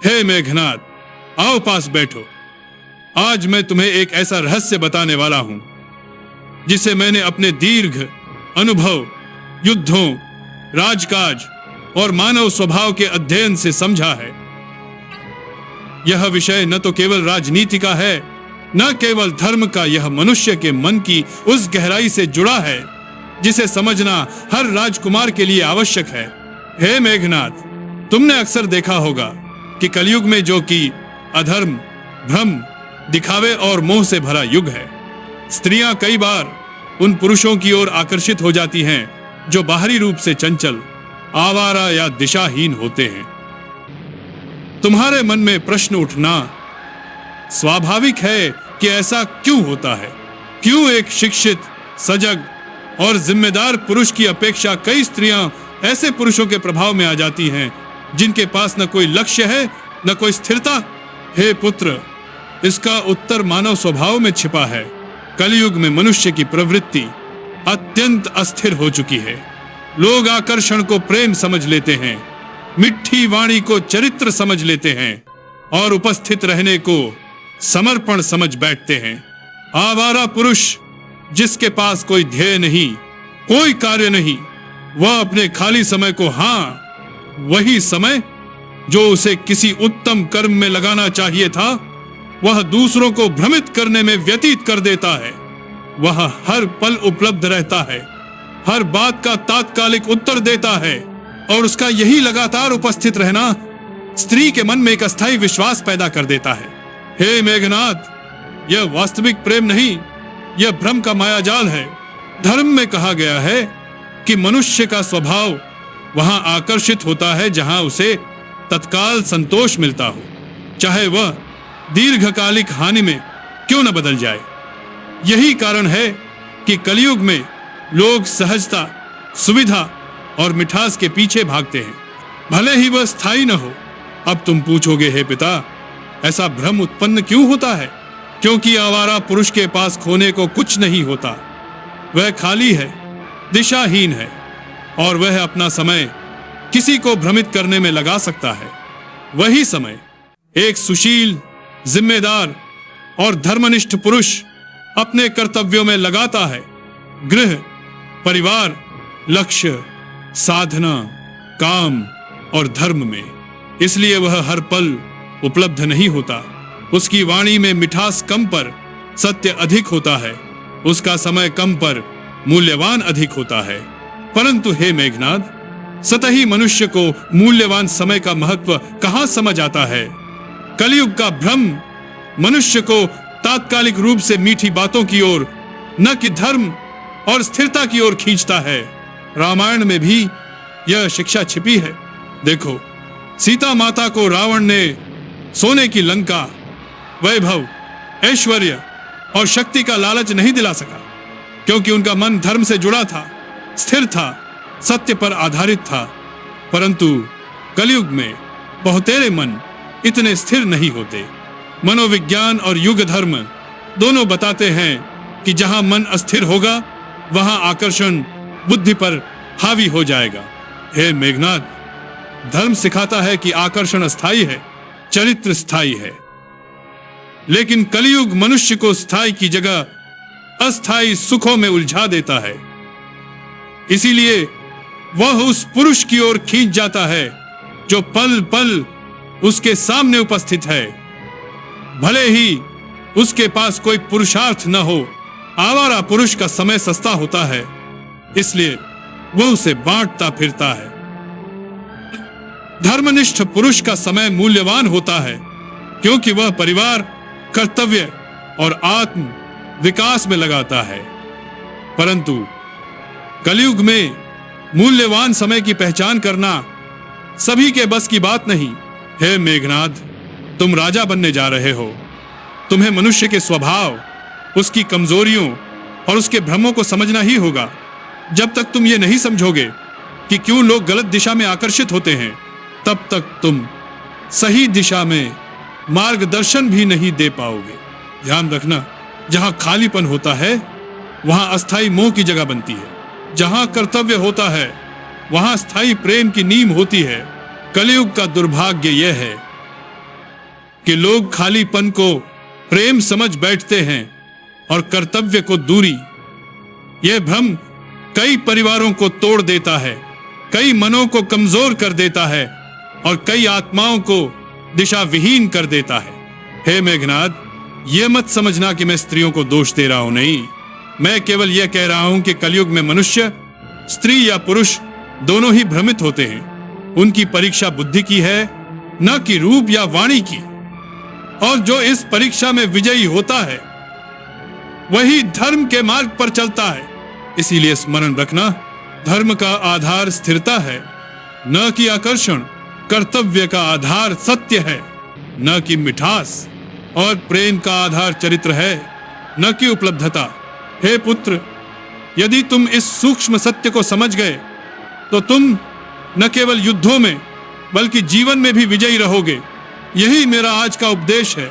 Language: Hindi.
हे मेघनाथ, आओ पास बैठो। आज मैं तुम्हें एक ऐसा रहस्य बताने वाला हूं जिसे मैंने अपने दीर्घ अनुभव, युद्धों, राजकाज और मानव स्वभाव के अध्ययन से समझा है। यह विषय न तो केवल राजनीति का है, न केवल धर्म का। यह मनुष्य के मन की उस गहराई से जुड़ा है जिसे समझना हर राजकुमार के लिए आवश्यक है। हे मेघनाथ, तुमने अक्सर देखा होगा कि कलयुग में जो कि अधर्म, भ्रम, दिखावे और मोह से भरा युग है, स्त्रियां कई बार उन पुरुषों की ओर आकर्षित हो जाती हैं जो बाहरी रूप से चंचल, आवारा या दिशाहीन होते हैं। तुम्हारे मन में प्रश्न उठना स्वाभाविक है कि ऐसा क्यों होता है। क्यों एक शिक्षित, सजग और जिम्मेदार पुरुष की अपेक्षा कई स्त्रियां ऐसे पुरुषों के प्रभाव में आ जाती हैं जिनके पास न कोई लक्ष्य है, न कोई स्थिरता। हे पुत्र, इसका उत्तर मानव स्वभाव में छिपा है। कलयुग में मनुष्य की प्रवृत्ति अत्यंत अस्थिर हो चुकी है। लोग आकर्षण को प्रेम समझ लेते हैं, मिठी वाणी को चरित्र समझ लेते हैं और उपस्थित रहने को समर्पण समझ बैठते हैं। आवारा पुरुष जिसके पास कोई ध्येय नहीं, कोई कार्य नहीं, वह अपने खाली समय को, वही समय जो उसे किसी उत्तम कर्म में लगाना चाहिए था, वह दूसरों को भ्रमित करने में व्यतीत कर देता है। वह हर पल उपलब्ध रहता है, हर बात का तात्कालिक उत्तर देता है और उसका यही लगातार उपस्थित रहना स्त्री के मन में एक अस्थायी विश्वास पैदा कर देता है। हे मेघनाथ, यह वास्तविक प्रेम नहीं, यह भ्रम का मायाजाल है। धर्म में कहा गया है कि मनुष्य का स्वभाव वहां आकर्षित होता है जहां उसे तत्काल संतोष मिलता हो, चाहे वह दीर्घकालिक हानि में क्यों न बदल जाए। यही कारण है कि कलयुग में लोग सहजता, सुविधा और मिठास के पीछे भागते हैं, भले ही वह स्थायी न हो। अब तुम पूछोगे, हे पिता, ऐसा भ्रम उत्पन्न क्यों होता है? क्योंकि आवारा पुरुष के पास खोने को कुछ नहीं होता। वह खाली है, दिशाहीन है और वह अपना समय किसी को भ्रमित करने में लगा सकता है। वही समय एक सुशील, जिम्मेदार और धर्मनिष्ठ पुरुष अपने कर्तव्यों में लगाता है। गृह, परिवार, लक्ष्य, साधना, काम और धर्म में। इसलिए वह हर पल उपलब्ध नहीं होता। उसकी वाणी में मिठास कम पर सत्य अधिक होता है, उसका समय कम पर मूल्यवान अधिक होता है। परंतु हे मेघनाथ, सतही मनुष्य को मूल्यवान समय का महत्व कहां समझ आता है। कलयुग का भ्रम मनुष्य को तात्कालिक रूप से मीठी बातों की ओर, न कि धर्म और स्थिरता की ओर खींचता है। रामायण में भी यह शिक्षा छिपी है। देखो, सीता माता को रावण ने सोने की लंका, वैभव, ऐश्वर्य और शक्ति का लालच नहीं दिला सका, क्योंकि उनका मन धर्म से जुड़ा था, स्थिर था, सत्य पर आधारित था। परंतु कलयुग में बहुतेरे मन इतने स्थिर नहीं होते। मनोविज्ञान और युग धर्म दोनों बताते हैं कि जहां मन अस्थिर होगा, वहां आकर्षण बुद्धि पर हावी हो जाएगा। हे मेघनाथ, धर्म सिखाता है कि आकर्षण अस्थायी है, चरित्र स्थायी है। लेकिन कलयुग मनुष्य को स्थायी की जगह अस्थायी सुखों में उलझा देता है। इसीलिए वह उस पुरुष की ओर खींच जाता है जो पल पल उसके सामने उपस्थित है, भले ही उसके पास कोई पुरुषार्थ न हो। आवारा पुरुष का समय सस्ता होता है, इसलिए वह उसे बांटता फिरता है। धर्मनिष्ठ पुरुष का समय मूल्यवान होता है, क्योंकि वह परिवार, कर्तव्य और आत्म विकास में लगाता है। परंतु कलयुग में मूल्यवान समय की पहचान करना सभी के बस की बात नहीं। हे मेघनाथ, तुम राजा बनने जा रहे हो। तुम्हें मनुष्य के स्वभाव, उसकी कमजोरियों और उसके भ्रमों को समझना ही होगा। जब तक तुम ये नहीं समझोगे कि क्यों लोग गलत दिशा में आकर्षित होते हैं, तब तक तुम सही दिशा में मार्गदर्शन भी नहीं दे पाओगे। ध्यान रखना, जहां खालीपन होता है वहां अस्थायी मोह की जगह बनती है। जहां कर्तव्य होता है वहां स्थायी प्रेम की नींव होती है। कलयुग का दुर्भाग्य यह है कि लोग खालीपन को प्रेम समझ बैठते हैं और कर्तव्य को दूरी। यह भ्रम कई परिवारों को तोड़ देता है, कई मनों को कमजोर कर देता है और कई आत्माओं को दिशा विहीन कर देता है। हे मेघनाद, यह मत समझना कि मैं स्त्रियों को दोष दे रहा हूं, नहीं। मैं केवल यह कह रहा हूं कि कलयुग में मनुष्य, स्त्री या पुरुष दोनों ही भ्रमित होते हैं। उनकी परीक्षा बुद्धि की है, न कि रूप या वाणी की। और जो इस परीक्षा में विजयी होता है वही धर्म के मार्ग पर चलता है। इसीलिए स्मरण रखना, धर्म का आधार स्थिरता है, न कि आकर्षण। कर्तव्य का आधार सत्य है, न कि मिठास। और प्रेम का आधार चरित्र है, न कि उपलब्धता। हे पुत्र, यदि तुम इस सूक्ष्म सत्य को समझ गए तो तुम न केवल युद्धों में बल्कि जीवन में भी विजयी रहोगे। यही मेरा आज का उपदेश है।